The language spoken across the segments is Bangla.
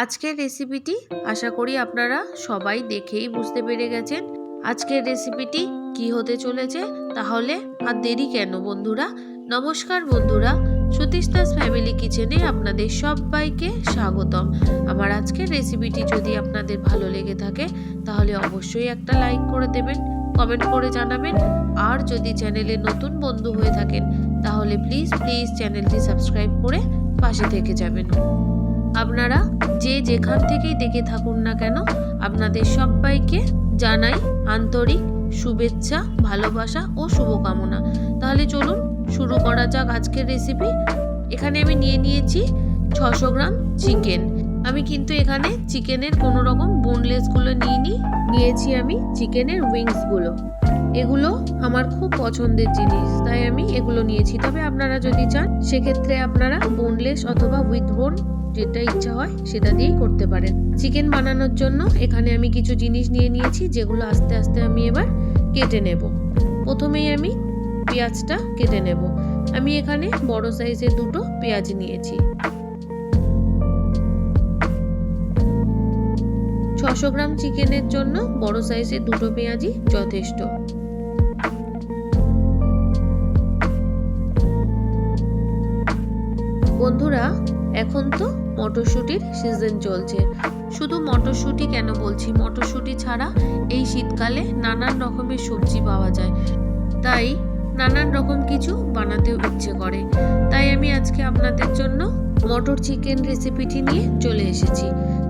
আজকের রেসিপিটি আশা করি আপনারা সবাই দেখেই বুঝতে পেরে গেছেন আজকের রেসিপিটি কি হতে চলেছে। তাহলে আর দেরি কেন বন্ধুরা। নমস্কার বন্ধুরা, সতীশদাস ফ্যামিলি কিচেনে আপনাদের সবাইকে স্বাগতম। আমার আজকের রেসিপিটি যদি আপনাদের ভালো লেগে থাকে তাহলে অবশ্যই একটা লাইক করে দেবেন, কমেন্ট করে জানাবেন। আর যদি চ্যানেলে নতুন বন্ধু হয়ে থাকেন তাহলে প্লিজ চ্যানেলটি সাবস্ক্রাইব করে পাশে থেকে যাবেন। আপনারা যে যেখান থেকেই দেখে থাকুন না কেন আপনাদের সবাইকে জানাই আন্তরিক শুভেচ্ছা, ভালোবাসা ও শুভকামনা। তাহলে চলুন শুরু করা যাক আজকের রেসিপি। এখানে আমি নিয়ে নিয়েছি 600 গ্রাম চিকেন। আমি কিন্তু এখানে চিকেনের কোনো রকম বোনলেসগুলো নিয়েছি আমি চিকেনের উইংসগুলো। এগুলো আমার খুব পছন্দের জিনিস, তাই আমি এগুলো নিয়েছি। তবে আপনারা যদি চান সেক্ষেত্রে আপনারা বোনলেস অথবা উইথ বোন যেটা ইচ্ছা হয় সেটা দিয়েই করতে পারেন। চিকেন বানানোর জন্য এখানে আমি কিছু জিনিস নিয়ে নিয়েছি, যেগুলো আস্তে আস্তে আমি এবার কেটে নেব। প্রথমেই আমি পেঁয়াজটা কেটে নেব। আমি এখানে বড় সাইজের 2টো পেঁয়াজ নিয়েছি। 600 গ্রাম চিকেনের জন্য বড় সাইজের 2টো পেঁয়াজই যথেষ্ট। বন্ধুরা, এখন তো মটরশুঁটির সিজন চলছে। শুধু মটরশুঁটি কেন বলছি, মটরশুঁটি ছাড়া এই শীতকালে নানান রকমের সবজি পাওয়া যায়, তাই নানান রকম কিছু বানাতেও ইচ্ছে করে। তাই আমি আজকে আপনাদের জন্য মটর চিকেন রেসিপিটি নিয়ে চলে এসেছি।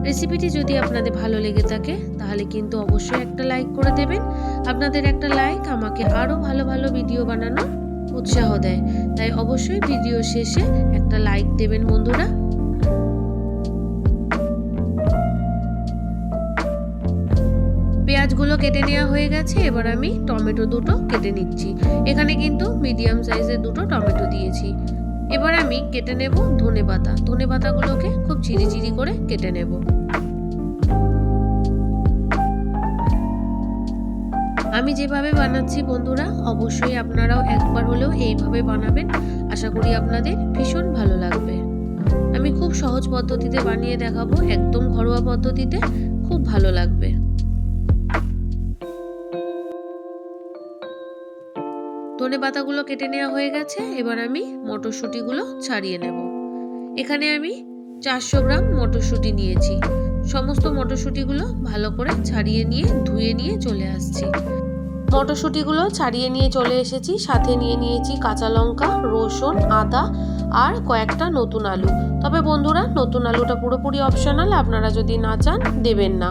রেসিপিটি যদি আপনাদের ভালো লেগে থাকে তাহলে কিন্তু অবশ্যই একটা লাইক করে দেবেন। আপনাদের একটা লাইক আমাকে আরও ভালো ভালো ভিডিও বানানোর উৎসাহ দেয়, তাই অবশ্যই ভিডিও শেষে একটা লাইক দেবেন বন্ধুরা। পেঁয়াজগুলো কেটে নেওয়া হয়ে গেছে, এবার আমি টমেটো 2টো কেটে নিচ্ছি। এখানে কিন্তু মিডিয়াম সাইজের 2টো টমেটো দিয়েছি। এবার আমি কেটে নেব ধনেপাতা। ধনেপাতাগুলোকে খুব ঝিরিঝিরি করে কেটে নেব। আমি যেভাবে বানাচ্ছি বন্ধুরা, অবশ্যই আপনারাও একবার হলেও এইভাবে বানাবেন। আশা করি আপনাদের ভীষণ ভালো লাগবে। আমি খুব সহজ পদ্ধতিতে বানিয়ে দেখাবো, একদম ঘরোয়া পদ্ধতিতে, খুব ভালো লাগবে। ধনেপাতাগুলো কেটে নেওয়া হয়ে গেছে, এবার আমি মটরশুঁটিগুলো ছাড়িয়ে নেব। এখানে আমি 400 গ্রাম মটরশুঁটি নিয়েছি। সমস্ত মটরশুঁটিগুলো ভালো করে ছাড়িয়ে নিয়ে ধুয়ে নিয়ে চলে আসছি। মটরশুঁটিগুলো ছাড়িয়ে নিয়ে চলে এসেছি। সাথে নিয়ে নিয়েছি কাঁচা লঙ্কা, রসুন, আদা আর কয়েকটা নতুন আলু। তবে বন্ধুরা, নতুন আলুটা পুরোপুরি অপশনাল, আপনারা যদি না চান দেবেন না।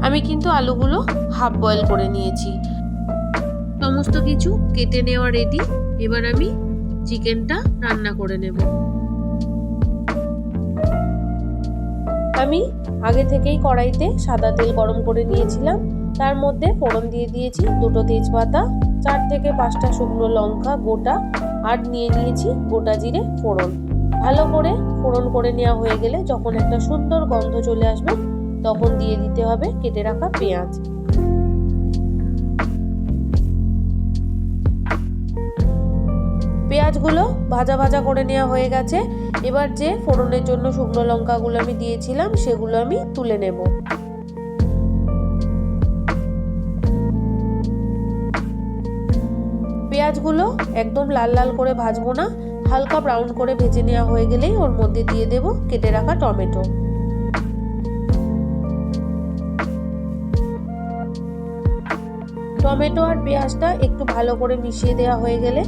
আমি কিন্তু আলুগুলো হাফ বয়েল করে নিয়েছি। সমস্ত কিছু কেটে নেওয়া রেডি। এবার আমি চিকেনটা রান্না করে নেব। আমি আগে থেকেই কড়াইতে সাদা তেল গরম করে নিয়েছিলাম। তার মধ্যে ফোড়ন দিয়ে দিয়েছি 2টো তেজপাতা, 4 থেকে 5টা শুকনো লঙ্কা গোটা, আর নিয়ে নিয়েছি গোটা জিরে ফোড়ন। ভালো করে ফোড়ন করে নেওয়া হয়ে গেলে যখন একটা সুন্দর গন্ধ চলে আসবে তখন দিয়ে দিতে হবে কেটে রাখা পেঁয়াজ। পেঁয়াজগুলো ভাজা ভাজা করে নেওয়া হয়ে গেছে। এবার যে ফোড়নের জন্য শুকনো লঙ্কাগুলো আমি দিয়েছিলাম সেগুলো আমি তুলে নেব। পেঁয়াজগুলো একদম লাল লাল করে ভাজবো না, হালকা ব্রাউন করে ভেজে নেওয়া হয়ে গেলেই ওর মধ্যে দিয়ে দেব কেটে রাখা টমেটো। টমেটো আর পেঁয়াজটা একটু ভালো করে মিশিয়ে দেওয়া হয়ে গেলে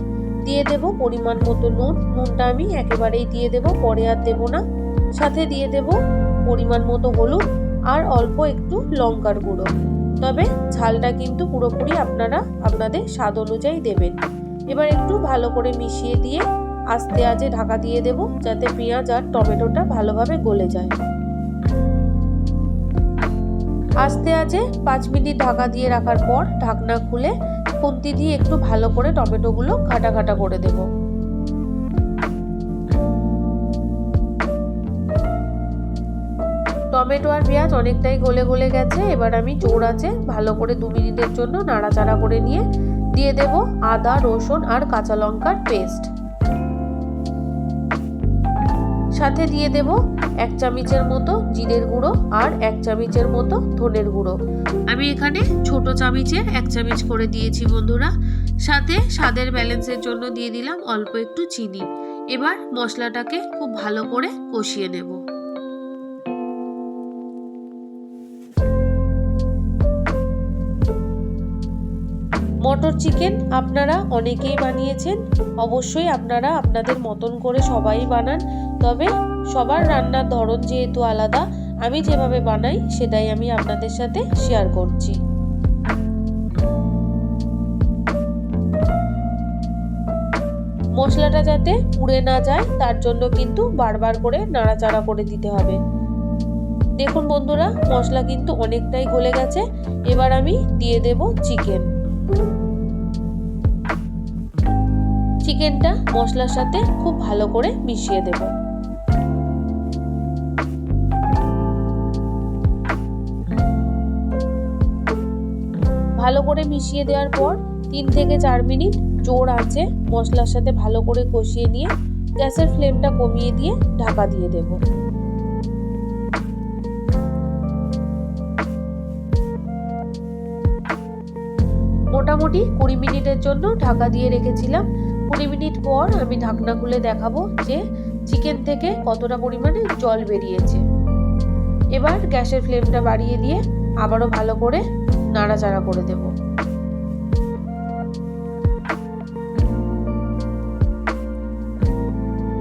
দিয়ে দেব পরিমাণ মতো নুন। নুনটা আমি একেবারেই দিয়ে দেব, পরে আর দেব না। সাথে দিয়ে দেব পরিমাণ মতো হলুদ আর অল্প একটু লঙ্কার গুঁড়ো। তবে ঝালটা কিন্তু পুরোপুরি আপনারা আপনাদের স্বাদ অনুযায়ী দেবেন। এবার একটু ভালো করে মিশিয়ে দিয়ে আস্তে আঁচে ঢাকা দিয়ে দেব, যাতে পেঁয়াজ আর টমেটোটা ভালোভাবে গলে যায়। আস্তে আঁচে 5 মিনিট ঢাকা দিয়ে রাখার পর ঢাকনা খুলে খুন্তি দিয়ে একটু ভালো করে টমেটোগুলো ঘাটা ঘাটা করে দেব। টমেটো আর পেঁয়াজ অনেকটাই গলে গেছে। এবার আমি জোর আঁচে ভালো করে 2 মিনিটের জন্য নাড়াচাড়া করে নিয়ে দিয়ে দেব আদা, রসুন আর কাঁচা লঙ্কার পেস্ট। সাথে দিয়ে দেব 1 চামচের মতো জিরের গুঁড়ো আর 1 চামচের মতো ধনের গুঁড়ো। আমি এখানে ছোট চামচের 1 চামচ করে দিয়েছি বন্ধুরা। সাথে স্বাদের ব্যালেন্সের জন্য দিয়ে দিলাম অল্প একটু চিনি। এবার মশলাটাকে খুব ভালো করে কষিয়ে নেব। মটর চিকেন আপনারা অনেকেই বানিয়েছেন, অবশ্যই আপনারা আপনাদের মতন করে সবাই বানান। তবে সবার রান্নার ধরন যেহেতু আলাদা, আমি যেভাবে বানাই সেটাই আমি আপনাদের সাথে শেয়ার করছি। মশলাটা যাতে পুড়ে না যায় তার জন্য কিন্তু বারবার করে নাড়াচাড়া করে দিতে হবে। দেখুন বন্ধুরা, মশলা কিন্তু অনেকটাই গলে গেছে। এবার আমি দিয়ে দেব চিকেন। চিকেনটা মশলার সাথে খুব ভালো করে মিশিয়ে দেব। ভালো করে মিশিয়ে দেওয়ার পর 3 থেকে 4 মিনিট জোর আঁচে মশলার সাথে ভালো করে কষিয়ে নিয়ে গ্যাসের ফ্লেমটা কমিয়ে দিয়ে ঢাকা দিয়ে দেব। মোটামুটি 20 মিনিটের জন্য ঢাকা দিয়ে রেখেছিলাম। 20 মিনিট পর আমি ঢাকনা খুলে দেখাবো যে চিকেন থেকে কতটা পরিমাণে জল বেরিয়েছে। এবার গ্যাসের ফ্লেমটা বাড়িয়ে দিয়ে আবারও ভালো করে নাড়াচাড়া করে দেব।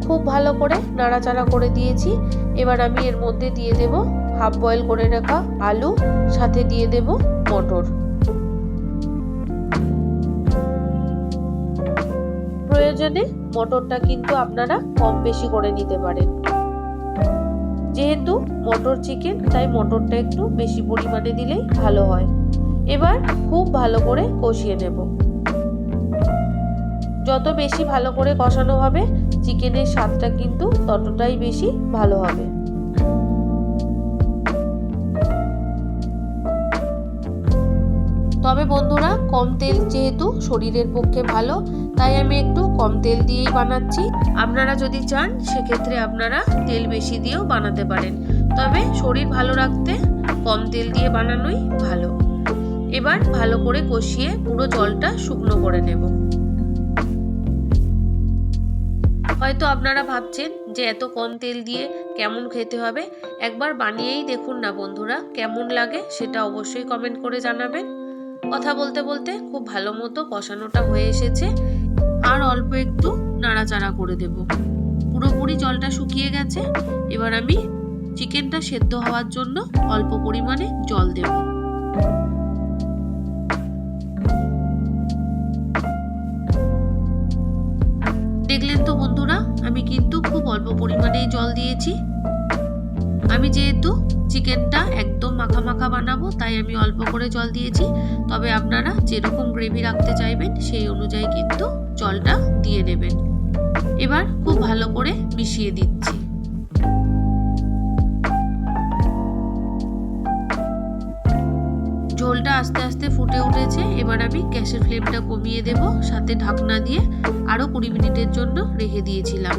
খুব ভালো করে নাড়াচাড়া করে দিয়েছি। এবার আমি এর মধ্যে দিয়ে দেব হাফ বয়েল করে রাখা আলু, সাথে দিয়ে দেব মটর। প্রয়োজনে মটরটা কিন্তু আপনারা কম বেশি করে নিতে পারেন। যেহেতু মটর চিকেন তাই মটরটা একটু বেশি পরিমাণে দিলেই ভালো হয়। এবার খুব ভালো করে কষিয়ে নেব। যত বেশি ভালো করে কষানো হবে চিকেনের স্বাদটা কিন্তু ততটাই বেশি ভালো হবে। তবে বন্ধুরা, কম তেল যেহেতু শরীরের পক্ষে ভালো, তাই আমি একটু কম তেল দিয়েই বানাচ্ছি। আপনারা যদি চান সেক্ষেত্রে আপনারা তেল বেশি দিয়েও বানাতে পারেন, তবে শরীর ভালো রাখতে কম তেল দিয়ে বানানোই ভালো। এবার ভালো করে কষিয়ে পুরো জলটা শুকনো করে নেব। হয়তো আপনারা ভাবছেন যে এত কম তেল দিয়ে কেমন খেতে হবে। একবার বানিয়েই দেখুন না বন্ধুরা, কেমন লাগে সেটা অবশ্যই কমেন্ট করে জানাবেন। কথা বলতে বলতে খুব ভালো মতো কষানোটা হয়ে এসেছে। আর অল্প একটু নাড়াচাড়া করে দেব। পুরোপুরি জলটা শুকিয়ে গেছে। এবার আমি চিকেনটা সেদ্ধ হওয়ার জন্য অল্প পরিমাণে জল দেব। দেখলেন তো বন্ধুরা, আমি কিন্তু খুব অল্প পরিমাণেই জল দিয়েছি। আমি যেহেতু চিকেনটা একদম মাখা মাখা বানাবো তাই আমি অল্প করে জল দিয়েছি। তবে আপনারা যেরকম গ্রেভি রাখতে চাইবেন সেই অনুযায়ী কিন্তু জলটা দিয়ে নেবেন। এবার খুব ভালো করে মিশিয়ে দিচ্ছি। ঝোলটা আস্তে আস্তে ফুটে উঠেছে। এবার আমি গ্যাসের ফ্লেমটা কমিয়ে দেব। সাথে ঢাকনা দিয়ে আরো 20 মিনিটের জন্য রেখে দিয়েছিলাম।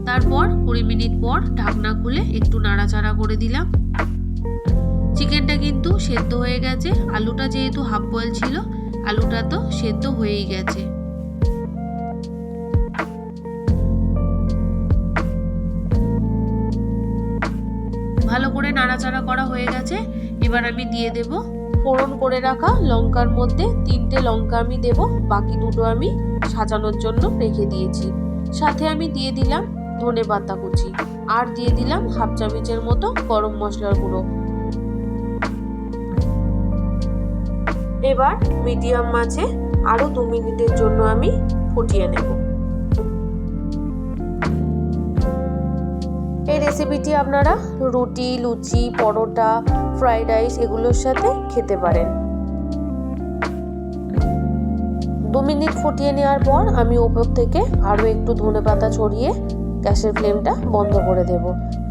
তারপর 20 মিনিট পর ঢাকনা খুলে একটু নাড়াচাড়া করে দিলাম। চিকেনটা কিন্তু সেদ্ধ হয়ে গেছে। আলুটা যেহেতু হাফ বয়েল ছিল, আলুটা তো সেদ্ধ হয়েই গেছে। ভালো করে নাড়াচাড়া করা হয়ে গেছে। এবার আমি দিয়ে দেব ফোড়ন করে রাখা লঙ্কার মধ্যে 3টে লঙ্কা আমি দেব, বাকি দুটো আমি সাজানোর জন্য রেখে দিয়েছি। সাথে আমি দিয়ে দিলাম ধনে পাতা কুচি আর দিয়ে দিলাম হাফ চামচের মতো গরম মশলার গুঁড়ো। এবার মিডিয়াম আঁচে আরো 2 মিনিটের জন্য আমি ফুটিয়ে নেব। এই রেসিপিটি আপনারা রুটি, লুচি, পরোটা, ফ্রাইড রাইস এগুলোর সাথে খেতে পারেন। 2 মিনিট ফুটিয়ে নেওয়ার পর আমি ওপর থেকে আরো একটু ধনেপাতা ছড়িয়ে গ্যাসের ফ্লেমটা বন্ধ করে দেব।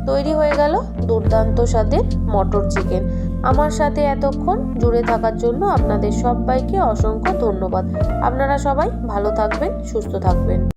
তৈরি হয়ে গেল দুর্দান্ত স্বাদের মটর চিকেন। আমার সাথে এতক্ষণ জুড়ে থাকার জন্য আপনাদের সবাইকে অসংখ্য ধন্যবাদ। আপনারা সবাই ভালো থাকবেন, সুস্থ থাকবেন।